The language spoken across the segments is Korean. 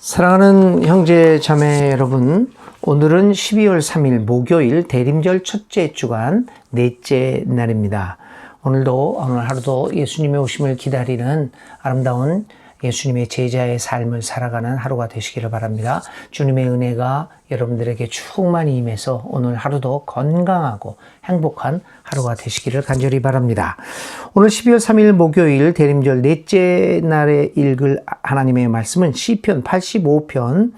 사랑하는 형제 자매 여러분, 오늘은 12월 3일 목요일 대림절 첫째 주간 넷째 날입니다. 오늘 하루도 예수님의 오심을 기다리는 아름다운 예수님의 제자의 삶을 살아가는 하루가 되시기를 바랍니다. 주님의 은혜가 여러분들에게 충만히 임해서 오늘 하루도 건강하고 행복한 하루가 되시기를 간절히 바랍니다. 오늘 12월 3일 목요일 대림절 넷째 날에 읽을 하나님의 말씀은 시편 85편에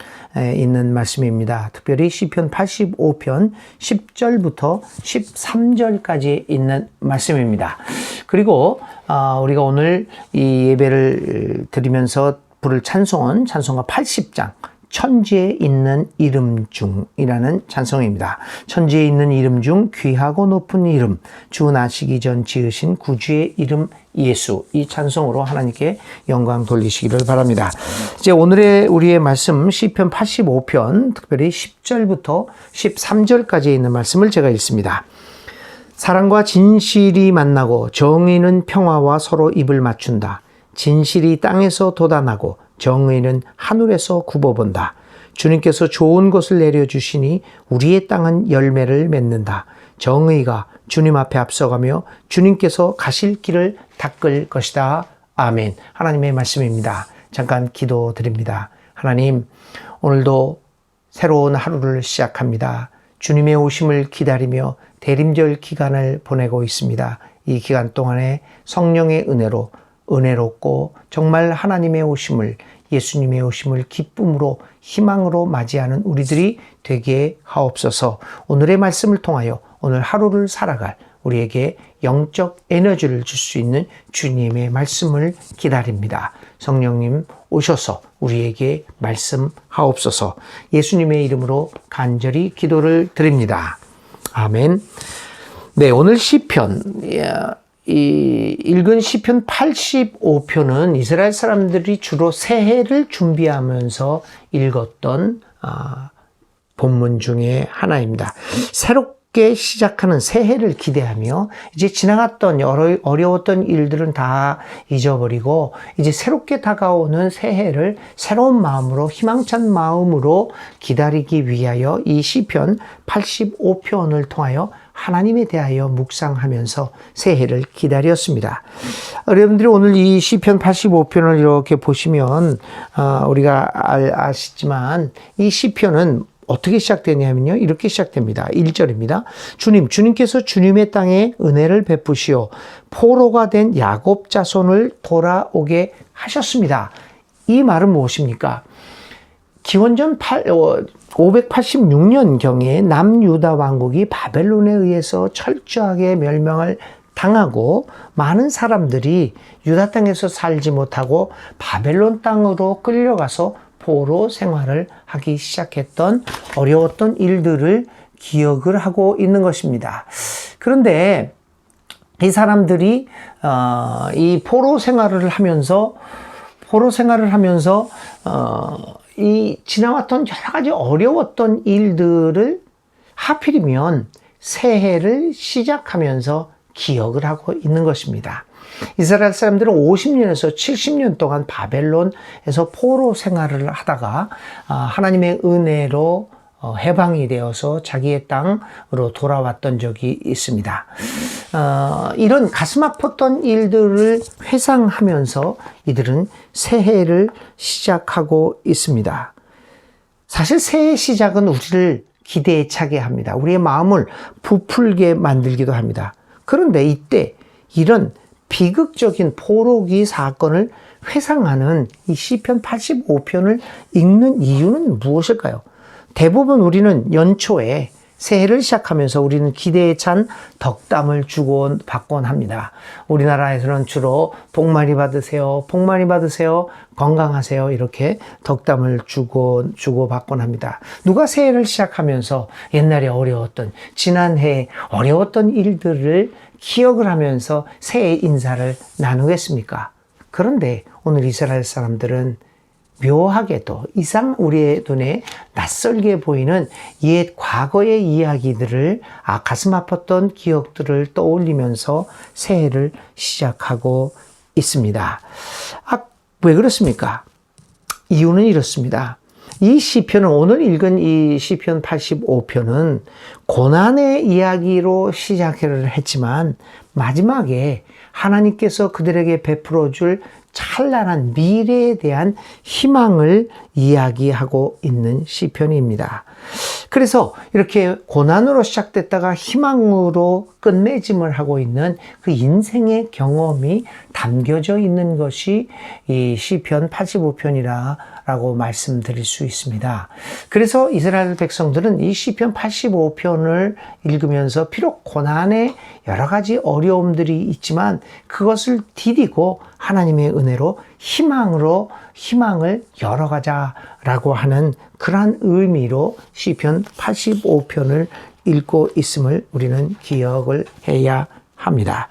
있는 말씀입니다. 특별히 시편 85편 10절부터 13절까지 있는 말씀입니다. 그리고 우리가 오늘 이 예배를 드리면서 부를 찬송은 찬송가 80장 천지에 있는 이름 중이라는 찬송입니다. 천지에 있는 이름 중 귀하고 높은 이름, 주 나시기 전 지으신 구주의 이름 예수, 이 찬송으로 하나님께 영광 돌리시기를 바랍니다. 이제 오늘의 우리의 말씀 시편 85편 특별히 10절부터 13절까지 있는 말씀을 제가 읽습니다. 사랑과 진실이 만나고 정의는 평화와 서로 입을 맞춘다. 진실이 땅에서 돋아나고 정의는 하늘에서 굽어본다. 주님께서 좋은 것을 내려주시니 우리의 땅은 열매를 맺는다. 정의가 주님 앞에 앞서가며 주님께서 가실 길을 닦을 것이다. 아멘. 하나님의 말씀입니다. 잠깐 기도드립니다. 하나님, 오늘도 새로운 하루를 시작합니다. 주님의 오심을 기다리며 대림절 기간을 보내고 있습니다. 이 기간 동안에 성령의 은혜로 은혜롭고 정말 하나님의 오심을, 예수님의 오심을 기쁨으로 희망으로 맞이하는 우리들이 되게 하옵소서. 오늘의 말씀을 통하여 오늘 하루를 살아갈 우리에게 영적 에너지를 줄 수 있는 주님의 말씀을 기다립니다. 성령님 오셔서 우리에게 말씀하옵소서. 예수님의 이름으로 간절히 기도를 드립니다. 아멘. 네, 오늘 시편, 읽은 시편 85편은 이스라엘 사람들이 주로 새해를 준비하면서 읽었던 본문 중에 하나입니다. 새롭게 시작하는 새해를 기대하며 이제 지나갔던 어려웠던 일들은 다 잊어버리고 이제 새롭게 다가오는 새해를 새로운 마음으로, 희망찬 마음으로 기다리기 위하여 이 시편 85편을 통하여 하나님에 대하여 묵상하면서 새해를 기다렸습니다. 여러분들이 오늘 이 시편 85편을 이렇게 보시면 우리가 아시지만 이 시편은 어떻게 시작되냐면요, 이렇게 시작됩니다. 1절입니다. 주님께서 주님의 땅에 은혜를 베푸시어 포로가 된 야곱 자손을 돌아오게 하셨습니다. 이 말은 무엇입니까? 기원전 586년경에 남유다 왕국이 바벨론에 의해서 철저하게 멸망을 당하고 많은 사람들이 유다 땅에서 살지 못하고 바벨론 땅으로 끌려가서 포로 생활을 하기 시작했던 어려웠던 일들을 기억을 하고 있는 것입니다. 그런데 이 사람들이 이 포로 생활을 하면서 이 지나왔던 여러 가지 어려웠던 일들을 하필이면 새해를 시작하면서 기억을 하고 있는 것입니다. 이스라엘 사람들은 50년에서 70년 동안 바벨론에서 포로 생활을 하다가 하나님의 은혜로 해방이 되어서 자기의 땅으로 돌아왔던 적이 있습니다. 이런 가슴 아팠던 일들을 회상하면서 이들은 새해를 시작하고 있습니다. 사실 새해 시작은 우리를 기대에 차게 합니다. 우리의 마음을 부풀게 만들기도 합니다. 그런데 이때 이런 비극적인 포로기 사건을 회상하는 이 시편 85편을 읽는 이유는 무엇일까요? 대부분 우리는 연초에 새해를 시작하면서 우리는 기대에 찬 덕담을 주곤 받곤 합니다. 우리나라에서는 주로 복 많이 받으세요, 복 많이 받으세요, 건강하세요, 이렇게 덕담을 주고 받곤 합니다. 누가 새해를 시작하면서 옛날에 어려웠던, 지난해 어려웠던 일들을 기억을 하면서 새해 인사를 나누겠습니까? 그런데 오늘 이스라엘 사람들은 묘하게도 이상 우리의 눈에 낯설게 보이는 옛 과거의 이야기들을 가슴 아팠던 기억들을 떠올리면서 새해를 시작하고 있습니다. 왜 그렇습니까? 이유는 이렇습니다. 이 시편은, 오늘 읽은 이 시편 85편은 고난의 이야기로 시작을 했지만 마지막에 하나님께서 그들에게 베풀어 줄 찬란한 미래에 대한 희망을 이야기하고 있는 시편입니다. 그래서 이렇게 고난으로 시작됐다가 희망으로 끝맺음을 하고 있는 그 인생의 경험이 담겨져 있는 것이 이 시편 85편이라고 말씀드릴 수 있습니다. 그래서 이스라엘 백성들은 이 시편 85편을 읽으면서 비록 고난의 여러 가지 어려움들이 있지만 그것을 디디고 하나님의 은혜로 희망을 열어가자라고 하는 그러한 의미로 시편 85편을 읽고 있음을 우리는 기억을 해야 합니다.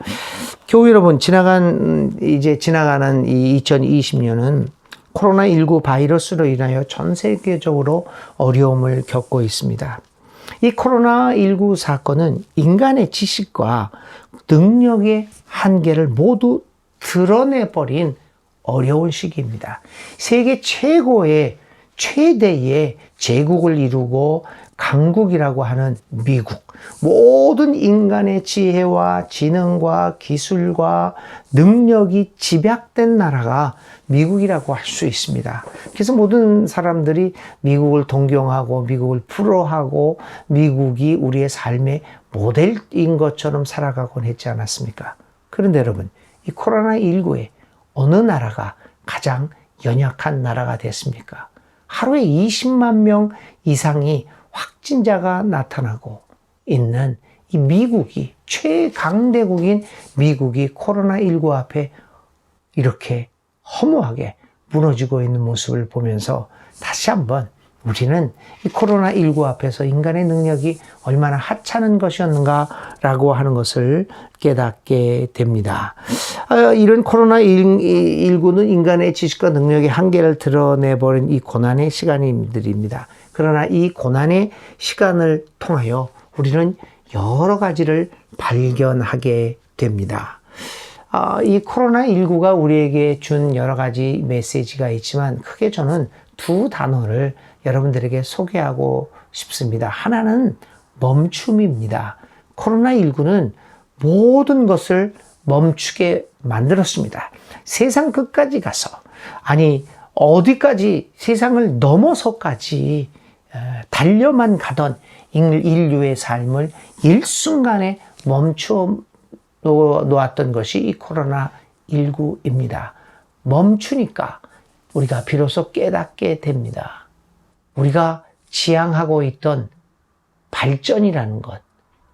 교우 여러분, 이제 지나가는 이 2020년은 코로나19 바이러스로 인하여 전 세계적으로 어려움을 겪고 있습니다. 이 코로나19 사건은 인간의 지식과 능력의 한계를 모두 드러내버린 어려운 시기입니다. 세계 최대의 제국을 이루고 강국이라고 하는 미국, 모든 인간의 지혜와 지능과 기술과 능력이 집약된 나라가 미국이라고 할 수 있습니다. 그래서 모든 사람들이 미국을 동경하고 미국을 부러워하고 미국이 우리의 삶의 모델인 것처럼 살아가곤 했지 않았습니까? 그런데 여러분, 이 코로나19에 어느 나라가 가장 연약한 나라가 됐습니까? 하루에 20만 명 이상이 확진자가 나타나고 있는 이 미국이, 최강대국인 미국이 코로나19 앞에 이렇게 허무하게 무너지고 있는 모습을 보면서 다시 한번 우리는 이 코로나19 앞에서 인간의 능력이 얼마나 하찮은 것이었는가라고 하는 것을 깨닫게 됩니다. 이런 코로나19는 인간의 지식과 능력의 한계를 드러내버린 이 고난의 시간들입니다. 그러나 이 고난의 시간을 통하여 우리는 여러 가지를 발견하게 됩니다. 이 코로나19가 우리에게 준 여러 가지 메시지가 있지만 크게 저는 두 단어를 여러분들에게 소개하고 싶습니다. 하나는 멈춤입니다. 코로나19는 모든 것을 멈추게 만들었습니다. 세상 끝까지 가서, 어디까지, 세상을 넘어서까지 달려만 가던 인류의 삶을 일순간에 멈춰 놓았던 것이 이 코로나19입니다. 멈추니까 우리가 비로소 깨닫게 됩니다. 우리가 지향하고 있던 발전이라는 것,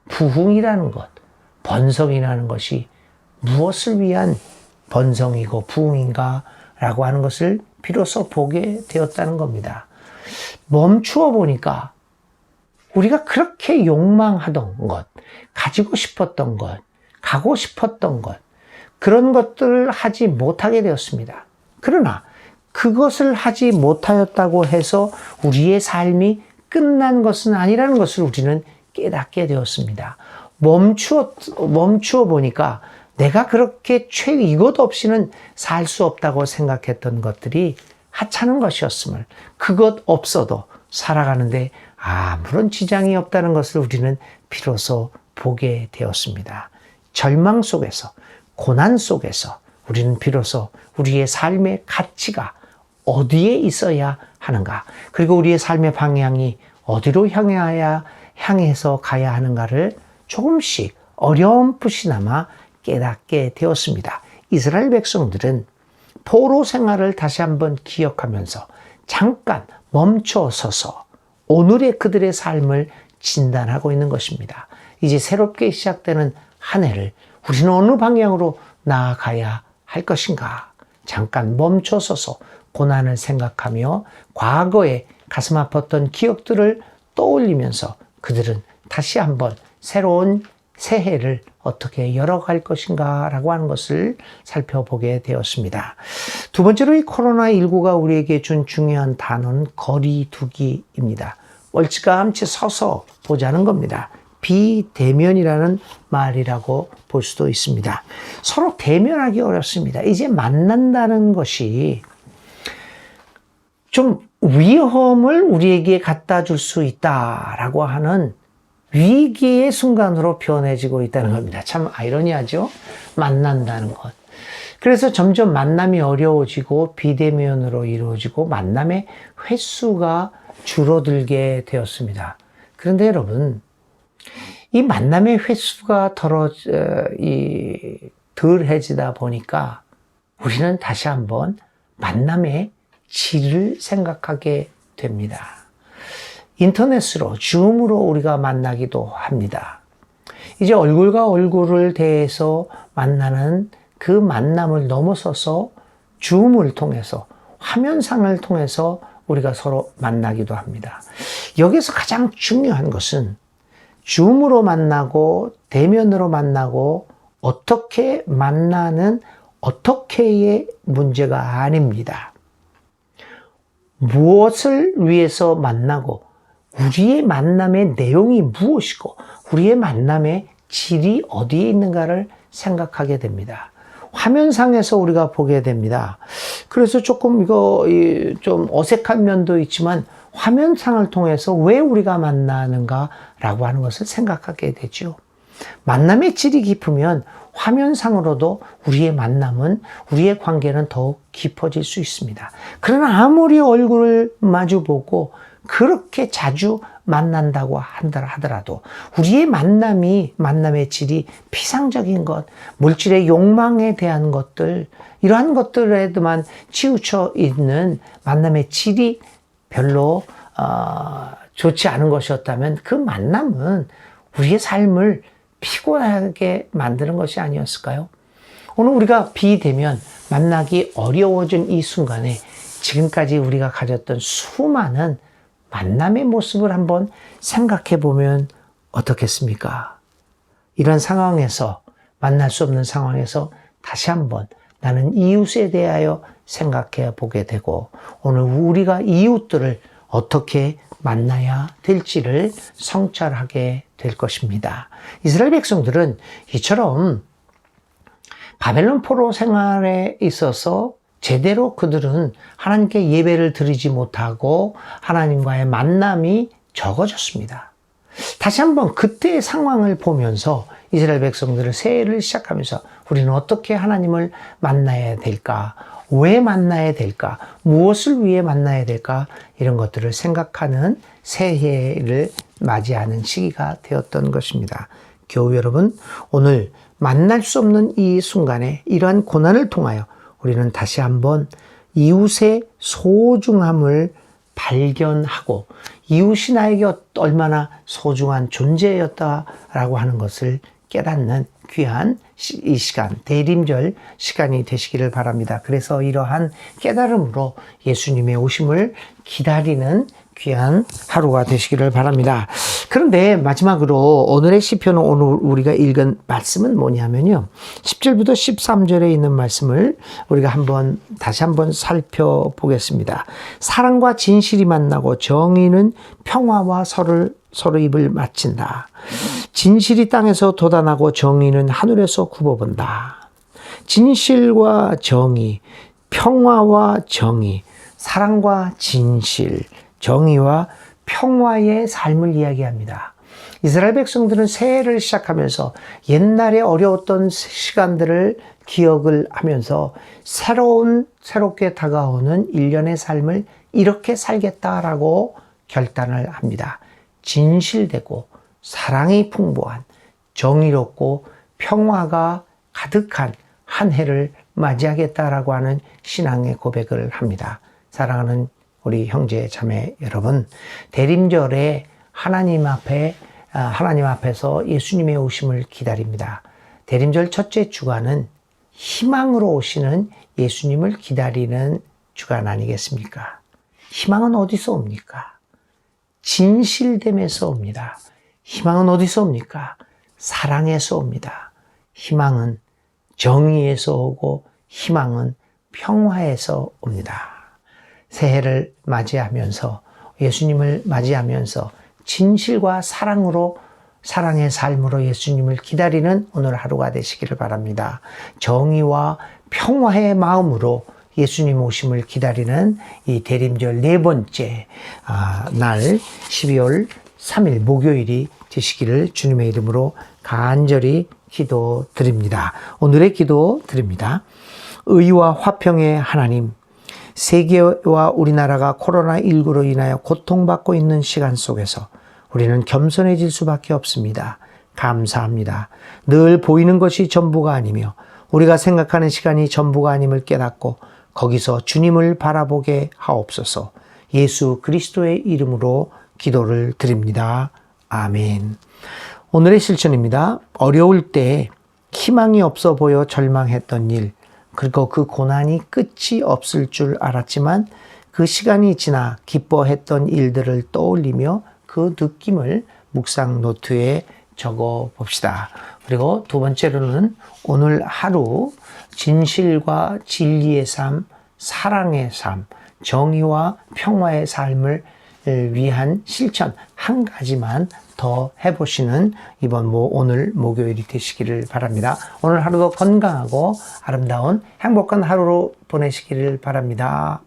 부흥이라는 것, 번성이라는 것이 무엇을 위한 번성이고 부흥인가 라고 하는 것을 비로소 보게 되었다는 겁니다. 멈추어 보니까 우리가 그렇게 욕망하던 것, 가지고 싶었던 것, 가고 싶었던 것, 그런 것들을 하지 못하게 되었습니다. 그러나 그것을 하지 못하였다고 해서 우리의 삶이 끝난 것은 아니라는 것을 우리는 깨닫게 되었습니다. 멈추어 보니까 내가 그렇게 이것 없이는 살 수 없다고 생각했던 것들이 하찮은 것이었음을, 그것 없어도 살아가는데 아무런 지장이 없다는 것을 우리는 비로소 보게 되었습니다. 절망 속에서, 고난 속에서 우리는 비로소 우리의 삶의 가치가 어디에 있어야 하는가, 그리고 우리의 삶의 방향이 어디로 향해서 가야 하는가를 조금씩 어렴풋이나마 깨닫게 되었습니다. 이스라엘 백성들은 포로 생활을 다시 한번 기억하면서 잠깐 멈춰 서서 오늘의 그들의 삶을 진단하고 있는 것입니다. 이제 새롭게 시작되는 한 해를 우리는 어느 방향으로 나아가야 할 것인가? 잠깐 멈춰 서서 고난을 생각하며 과거에 가슴 아팠던 기억들을 떠올리면서 그들은 다시 한번 새로운 새해를 어떻게 열어갈 것인가 라고 하는 것을 살펴보게 되었습니다. 두 번째로 이 코로나19가 우리에게 준 중요한 단어는 거리두기입니다. 멀찌감치 서서 보자는 겁니다. 비대면이라는 말이라고 볼 수도 있습니다. 서로 대면하기 어렵습니다. 이제 만난다는 것이 좀 위험을 우리에게 갖다 줄 수 있다라고 하는 위기의 순간으로 변해지고 있다는 겁니다. 참 아이러니하죠? 만난다는 것. 그래서 점점 만남이 어려워지고 비대면으로 이루어지고 만남의 횟수가 줄어들게 되었습니다. 그런데 여러분, 이 만남의 횟수가 덜해지다 보니까 우리는 다시 한번 만남의 질을 생각하게 됩니다. 인터넷으로, 줌으로 우리가 만나기도 합니다. 이제 얼굴과 얼굴을 대해서 만나는 그 만남을 넘어서서 줌을 통해서, 화면상을 통해서 우리가 서로 만나기도 합니다. 여기서 가장 중요한 것은 줌으로 만나고 대면으로 만나고 어떻게 만나는 어떻게의 문제가 아닙니다. 무엇을 위해서 만나고 우리의 만남의 내용이 무엇이고 우리의 만남의 질이 어디에 있는가를 생각하게 됩니다. 화면상에서 우리가 보게 됩니다. 그래서 조금 좀 어색한 면도 있지만 화면상을 통해서 왜 우리가 만나는가라고 하는 것을 생각하게 되죠. 만남의 질이 깊으면 화면상으로도 우리의 만남은, 우리의 관계는 더욱 깊어질 수 있습니다. 그러나 아무리 얼굴을 마주보고 그렇게 자주 만난다고 하더라도 우리의 만남의 질이 피상적인 것, 물질의 욕망에 대한 것들, 이러한 것들에만 치우쳐 있는 만남의 질이 별로 좋지 않은 것이었다면 그 만남은 우리의 삶을 피곤하게 만드는 것이 아니었을까요? 오늘 우리가 비대면 만나기 어려워진 이 순간에 지금까지 우리가 가졌던 수많은 만남의 모습을 한번 생각해 보면 어떻겠습니까? 이런 상황에서, 만날 수 없는 상황에서 다시 한번 나는 이웃에 대하여 생각해 보게 되고, 오늘 우리가 이웃들을 어떻게 만나야 될지를 성찰하게 될 것입니다. 이스라엘 백성들은 이처럼 바벨론 포로 생활에 있어서 제대로 그들은 하나님께 예배를 드리지 못하고 하나님과의 만남이 적어졌습니다. 다시 한번 그때의 상황을 보면서 이스라엘 백성들을 새해를 시작하면서 우리는 어떻게 하나님을 만나야 될까? 왜 만나야 될까? 무엇을 위해 만나야 될까? 이런 것들을 생각하는 새해를 맞이하는 시기가 되었던 것입니다. 교우 여러분, 오늘 만날 수 없는 이 순간에 이러한 고난을 통하여 우리는 다시 한번 이웃의 소중함을 발견하고 이웃이 나에게 얼마나 소중한 존재였다라고 하는 것을 깨닫는 귀한 이 시간, 대림절 시간이 되시기를 바랍니다. 그래서 이러한 깨달음으로 예수님의 오심을 기다리는 귀한 하루가 되시기를 바랍니다. 그런데 마지막으로 오늘의 시편, 오늘 우리가 읽은 말씀은 뭐냐면요, 10절부터 13절에 있는 말씀을 우리가 다시 한번 살펴보겠습니다. 사랑과 진실이 만나고 정의는 평화와 서로 입을 맞춘다. 진실이 땅에서 돋아나고 정의는 하늘에서 굽어본다. 진실과 정의, 평화와 정의, 사랑과 진실, 정의와 평화의 삶을 이야기합니다. 이스라엘 백성들은 새해를 시작하면서 옛날에 어려웠던 시간들을 기억을 하면서 새롭게 다가오는 일련의 삶을 이렇게 살겠다라고 결단을 합니다. 진실되고 사랑이 풍부한, 정의롭고 평화가 가득한 한 해를 맞이하겠다라고 하는 신앙의 고백을 합니다. 사랑하는 우리 형제 자매 여러분, 대림절에 하나님 앞에서 예수님의 오심을 기다립니다. 대림절 첫째 주간은 희망으로 오시는 예수님을 기다리는 주간 아니겠습니까? 희망은 어디서 옵니까? 진실됨에서 옵니다. 희망은 어디서 옵니까? 사랑에서 옵니다. 희망은 정의에서 오고 희망은 평화에서 옵니다. 새해를 맞이하면서, 예수님을 맞이하면서 진실과 사랑의 삶으로 예수님을 기다리는 오늘 하루가 되시기를 바랍니다. 정의와 평화의 마음으로 예수님 오심을 기다리는 이 대림절 네 번째 날 12월 3일 목요일이 되시기를 주님의 이름으로 간절히 기도드립니다. 오늘의 기도 드립니다. 의와 화평의 하나님, 세계와 우리나라가 코로나19로 인하여 고통받고 있는 시간 속에서 우리는 겸손해질 수밖에 없습니다. 감사합니다. 늘 보이는 것이 전부가 아니며 우리가 생각하는 시간이 전부가 아님을 깨닫고 거기서 주님을 바라보게 하옵소서. 예수 그리스도의 이름으로 기도를 드립니다. 아멘. 오늘의 실천입니다. 어려울 때 희망이 없어 보여 절망했던 일, 그리고 그 고난이 끝이 없을 줄 알았지만 그 시간이 지나 기뻐했던 일들을 떠올리며 그 느낌을 묵상 노트에 적어 봅시다. 그리고 두 번째로는 오늘 하루 진실과 진리의 삶, 사랑의 삶, 정의와 평화의 삶을 위한 실천 한 가지만 더 해보시는 오늘 목요일이 되시기를 바랍니다. 오늘 하루도 건강하고 아름다운 행복한 하루로 보내시기를 바랍니다.